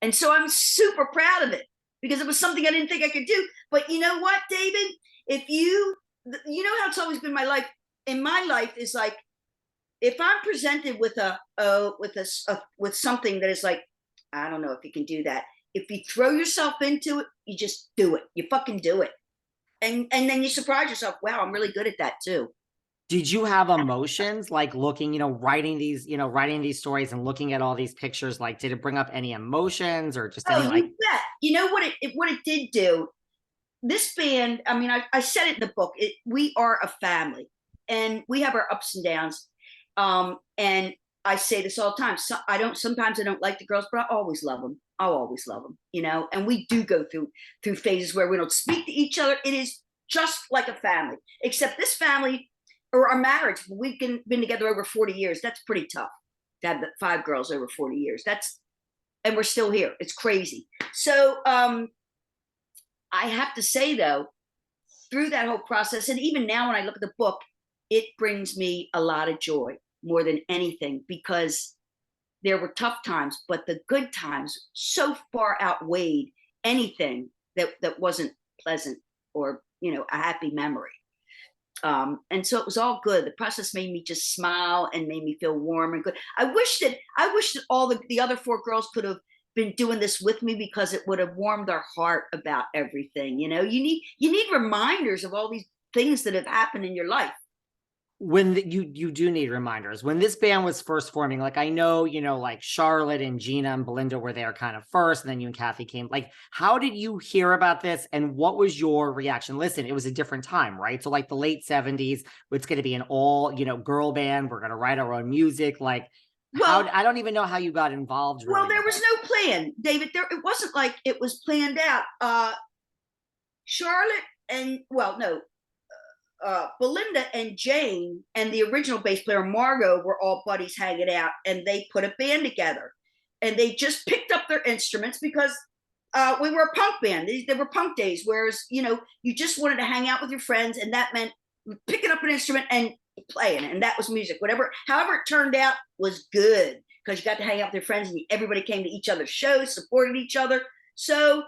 And so I'm super proud of it because it was something I didn't think I could do. But you know what, David? If you know how it's always been my life. In my life is like, if I'm presented with with something that is like, I don't know if you can do that. If you throw yourself into it, you just do it. You fucking do it, and then you surprise yourself. Wow, I'm really good at that too. Did you have emotions like looking, writing these stories and looking at all these pictures? Like, did it bring up any emotions or just any Oh, like, you bet. You know what it did do? This band, I mean, I said it in the book, we are a family and we have our ups and downs. And I say this all the time. So sometimes I don't like the girls, but I always love them. I'll always love them, you know, and we do go through phases where we don't speak to each other. It is just like a family, except this family or our marriage, we've been together over 40 years. That's pretty tough to have the 5 girls over 40 years. And we're still here. It's crazy. So, I have to say though, through that whole process, and even now when I look at the book, it brings me a lot of joy more than anything because there were tough times, but the good times so far outweighed anything that wasn't pleasant or a happy memory. And so it was all good. The process made me just smile and made me feel warm and good. I wish that all the other 4 girls could have been doing this with me because it would have warmed their heart about everything. You need reminders of all these things that have happened in your life. you do need reminders when this band was first forming? Like, I know, like Charlotte and Gina and Belinda were there kind of first, and then you and Kathy came. Like, how did you hear about this and what was your reaction? Listen, it was a different time, right? So like the late 70s, it's going to be an all, girl band. We're going to write our own music. Like, how, Well, I don't even know how you got involved well, really there with was it. no plan, David. It wasn't like it was planned out. Charlotte and well, no, Belinda and Jane and the original bass player Margot were all buddies hanging out, and they put a band together. And they just picked up their instruments because we were a punk band. They were punk days, whereas you just wanted to hang out with your friends, and that meant picking up an instrument and playing it, and that was music. However it turned out was good because you got to hang out with your friends, and everybody came to each other's shows, supported each other. So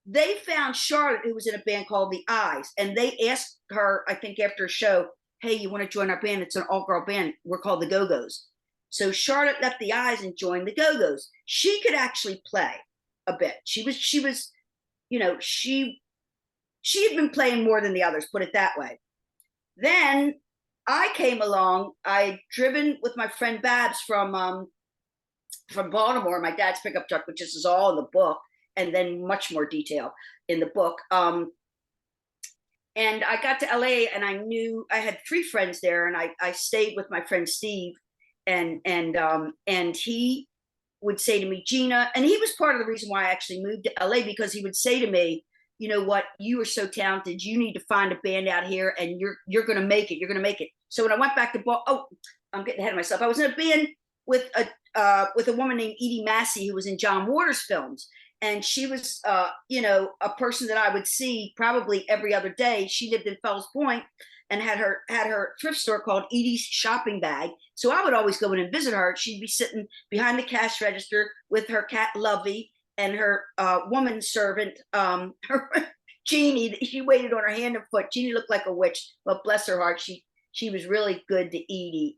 they found Charlotte, who was in a band called The Eyes, and they asked her, I think after a show, hey, you want to join our band? It's an all-girl band. We're called the Go-Go's. So Charlotte left The Eyes and joined the Go-Go's. She could actually play a bit. She had been playing more than the others, put it that way. Then I came along. I'd driven with my friend Babs from Baltimore, my dad's pickup truck, which is all in the book, and then much more detail in the book. And I got to LA, and I knew I had 3 friends there, and I stayed with my friend Steve, and he would say to me, Gina, and he was part of the reason why I actually moved to LA, because he would say to me, you know what, you are so talented, you need to find a band out here, and you're gonna make it, you're gonna make it. So when I went back to I'm getting ahead of myself. I was in a band with a woman named Edie Massey, who was in John Waters films, and she was a person that I would see probably every other day. She lived in Fells Point and had her thrift store called Edie's Shopping Bag. So I would always go in and visit her. She'd be sitting behind the cash register with her cat Lovey and her woman servant, her Jeannie. She waited on her hand and foot. Jeannie looked like a witch, but bless her heart, she was really good to Edie.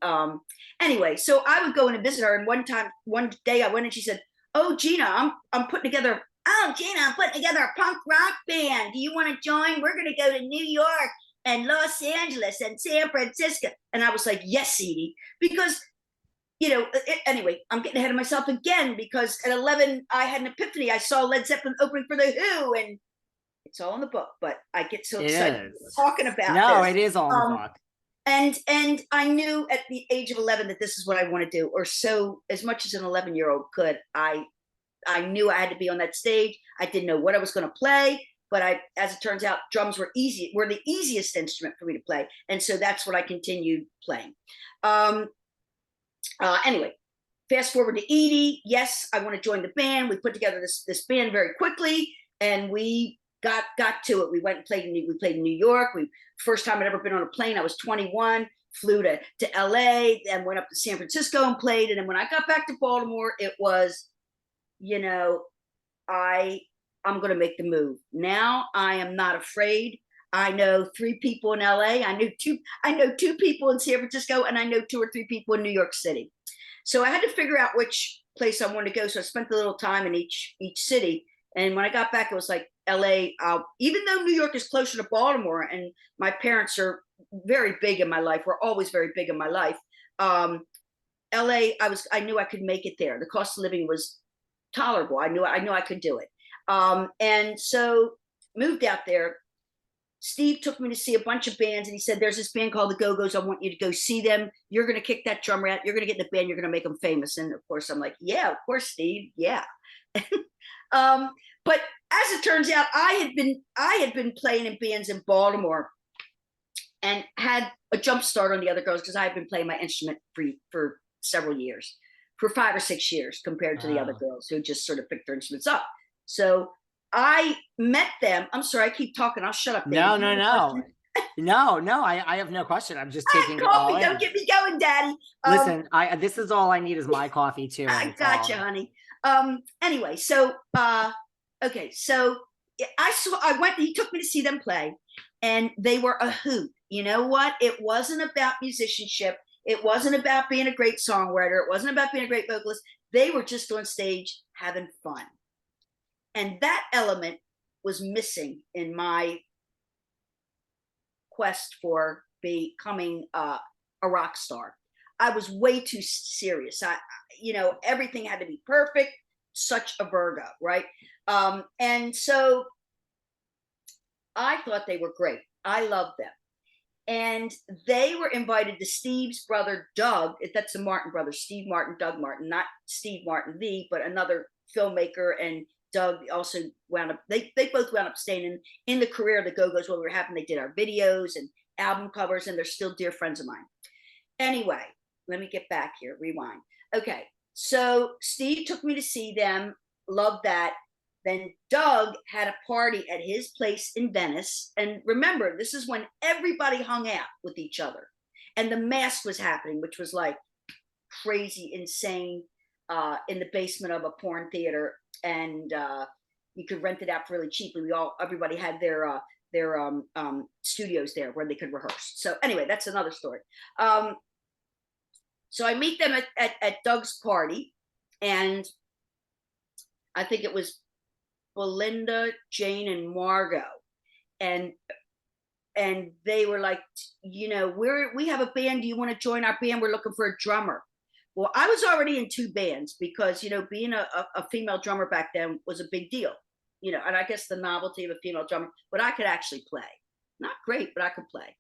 Anyway, so I would go in and visit her. And one day I went and she said, oh, Gina, I'm putting together. Oh, Gina, I'm putting together a punk rock band. Do you want to join? We're going to go to New York and Los Angeles and San Francisco. And I was like, yes, Edie, because anyway, I'm getting ahead of myself again, because at 11, I had an epiphany. I saw Led Zeppelin opening for The Who, and it's all in the book, but I get so It excited is. talking about No, this. it is all in the Um, book. and I knew at the age of 11 that this is what I want to do, or so as much as an 11-year-old could. I knew I had to be on that stage. I didn't know what I was going to play, but as it turns out, drums were the easiest instrument for me to play, and so that's what I continued playing. Anyway, fast forward to Edie. Yes, I want to join the band. We put together this band very quickly, and we got to it. We went and played in New York. First time I'd ever been on a plane. I was 21. Flew to LA, then went up to San Francisco and played. And then when I got back to Baltimore, it was, I'm going to make the move. Now I am not afraid. I know 3 people in LA. I know two people in San Francisco, and I know 2 or 3 people in New York City. So I had to figure out which place I wanted to go. So I spent a little time in each city. And when I got back, it was like LA. Even though New York is closer to Baltimore, and my parents are very big in my life, were always very big in my life. LA, I knew I could make it there. The cost of living was tolerable. I knew I could do it. And so moved out there. Steve took me to see a bunch of bands, and he said, there's this band called the Go-Go's. I want you to go see them. You're going to kick that drummer out. You're going to get in the band. You're going to make them famous. And of course, I'm like, yeah, of course, Steve. Yeah. But as it turns out, I had been playing in bands in Baltimore and had a jump start on the other girls because I had been playing my instrument for several years, for 5 or 6 years, compared to the other girls who just sort of picked their instruments up. So I met them. I'm sorry, I keep talking. I'll shut up. No. I have no question. I'm just taking it all in. Don't get me going, Daddy. Listen, this is all I need is my coffee too. I gotcha, honey. Anyway, so okay, so he took me to see them play, and they were a hoot. You know what? It wasn't about musicianship. It wasn't about being a great songwriter. It wasn't about being a great vocalist. They were just on stage having fun. And that element was missing in my quest for becoming a rock star. I was way too serious. Everything had to be perfect. Such a Virgo, right? And so I thought they were great. I loved them. And they were invited to Steve's brother, Doug. That's the Martin brothers, Steve Martin, Doug Martin, not Steve Martin, but another filmmaker. And Doug also wound up, they both wound up staying in the career of the Go-Go's while we were having. They did our videos and album covers, and they're still dear friends of mine. Anyway, let me get back here, rewind. Okay, so Steve took me to see them, loved that. Then Doug had a party at his place in Venice. And remember, this is when everybody hung out with each other. And the mask was happening, which was like crazy, insane, in the basement of a porn theater. And you could rent it out really cheaply. Everybody had their studios there where they could rehearse. So anyway, that's another story. So I meet them at Doug's party, and I think it was Belinda, Jane, and Margot, and they were like, we have a band. Do you want to join our band? We're looking for a drummer. Well, I was already in 2 bands because being a female drummer back then was a big deal, and I guess the novelty of a female drummer. But I could actually play, not great, but I could play.